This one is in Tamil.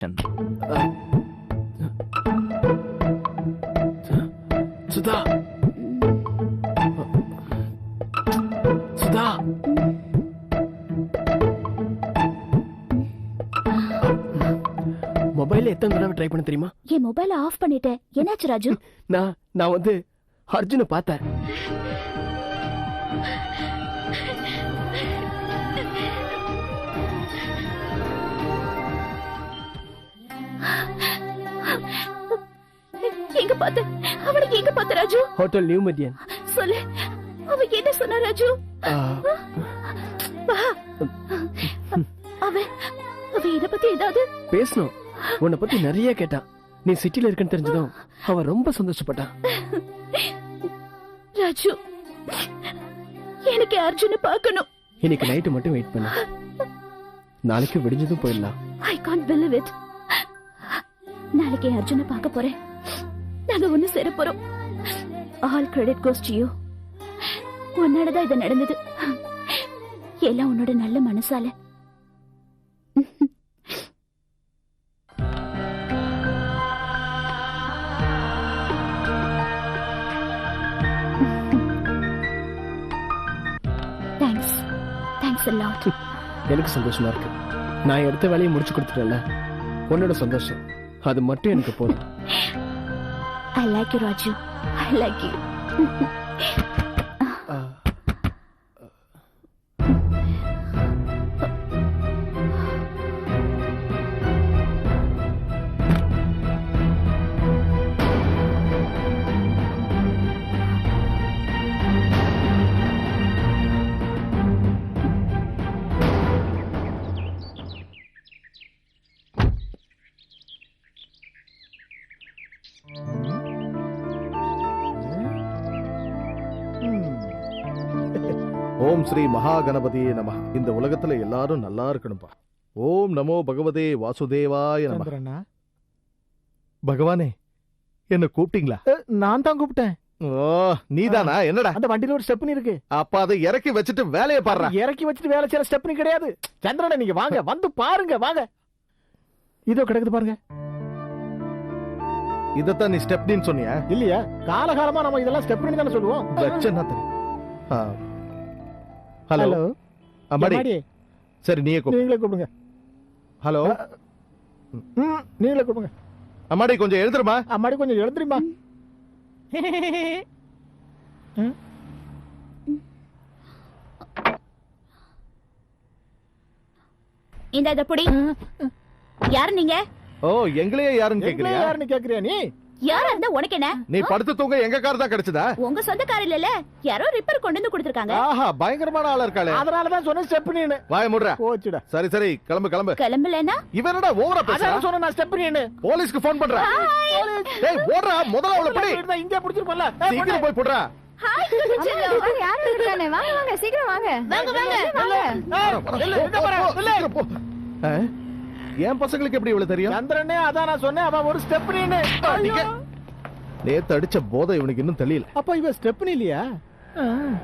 சுதா சுதா மொபைல்ல எத்தனை தடவை ட்ரை பண்ண தெரியுமா? என் மொபைலை ஆஃப் பண்ணிட்டேன். என்னாச்சு ராஜு? நான் வந்து அர்ஜுனை பார்த்தேன். எங்க பார்த்த? அவனுக்கு எங்க பார்த்த ராஜு? ஹோட்டல் நியூ மதியன். சொல்லு, அவ என்ன சொன்னா ராஜு? அவ இத பத்தி ஏதாவது பேசணும். உன்னை பத்தி நிறைய கேட்டான். நீ சிட்டில இருக்கன்னு தெரிஞ்சதும் அவ ரொம்ப சந்தோஷப்பட்டான். ராஜு, எனக்கு அர்ஜுனை பார்க்கணும். இன்னைக்கு நைட்டு மட்டும் வெயிட் பண்ணு. நாளைக்கு விடிஞ்சதும் போயிடலாம். I can't believe it. நாளைக்கு அர்ஜுனை பார்க்க போறேன். நாங்க ஒண்ணு சேர போறோம். All credit goes to you. உன்னாலதான் இது நடந்தது. எல்லாம் உன்னோட நல்ல மனசால. Thanks a lot. எனக்கு சந்தோஷமா இருக்கு. நான் எடுத்த வேலையை முடிச்சு கொடுத்துட்டேன்ல, உன்னோட சந்தோஷம் அது மட்டும் எனக்கு போதும். I like you, Raju. I like you. ஓம் ஸ்ரீ மகா கணபதியே நம. இந்த உலகத்துல எல்லாரும் நல்லா இருக்கணும்பா. ஓம் நமோ பகவதே வாசுதேவாய நம. பகவானே, என்ன கூப்பிட்டீங்களா? நான் தான் கூப்பிட்டேன். ஓ, நீதானா? என்னடா அந்த வண்டியில ஒரு ஸ்டெப்னி இருக்கு. அப்ப அதை இறக்கி வச்சுட்டு வேலையை பாடுறா. இறக்கி வச்சுட்டு வேலை செய்யற ஸ்டெப்னி கிடையாது. சந்திரனை நீங்க வாங்க, வந்து பாருங்க, வாங்க. இதோ கிடக்குது பாருங்க. இதத்தான் நீ ஸ்டெப்னின்னு சொன்னியா? இல்லையா? காலகாலமா நம்ம இதெல்லாம் ஸ்டெப்னி தானே சொல்லுவோம். வச்சேன்னா தெரியும். ஹலோ ஹலோ, அம்மாடி. சரி, நீயே கூப்பிடு. நீங்களே கூப்பிடுங்க. ஹலோ, நீங்களே கூப்பிடுங்க. அம்மாடி கொஞ்சம் எழுதுருமா. அம்மாடி கொஞ்சம் எழுதுறீமா? இந்த இத புடி. யார் நீங்க? ஓ, எங்களையே யாருன்னு கேக்குறியா? யாருன்னு கேக்குறியா நீ? யாரா இருந்தா உனக்கு என்ன? நீ படுத்து தூங்க எங்க கார் தான் கிடைச்சதா? உங்க சொந்த கார் இல்லல, யாரோ ரிப்பேர் கொண்டு வந்து கொடுத்திருக்காங்க. ஆஹா, பயங்கரமான ஆளா இருக்காளே. அதனால தான் சொன்ன ஸ்டெப்னின்னு. வாய மூடுடா. போச்சுடா. சரி சரி, கிளம்பு கிளம்பு. கிளம்பலனா? இவனடா ஓவரா பேசுறா. அதான் சொன்ன நான் ஸ்டெப்னின்னு. போலீஸ்க்கு ஃபோன் பண்றா. ஏய், ஓடுறா, முதல்ல அவளை பிடி. இங்க புடிச்சிருப்பல. சீக்கிரம் போய் போடுறா. ஹாய் குச்சிலோ. யார் இருக்கானே? வாங்க வாங்க, சீக்கிரம் வாங்க. வாங்க வாங்க. என் பசங்களுக்கு எப்படி இவ்வளவு தெரியும்? சந்திரனே அதான் நான் சொன்னேன், அவன் ஒரு ஸ்டெப்னின்னு. நேத்து அடிச்ச போதை இவனுக்கு இன்னும் தெரியல. அப்ப இவ ஸ்டெப்னி இல்லையா?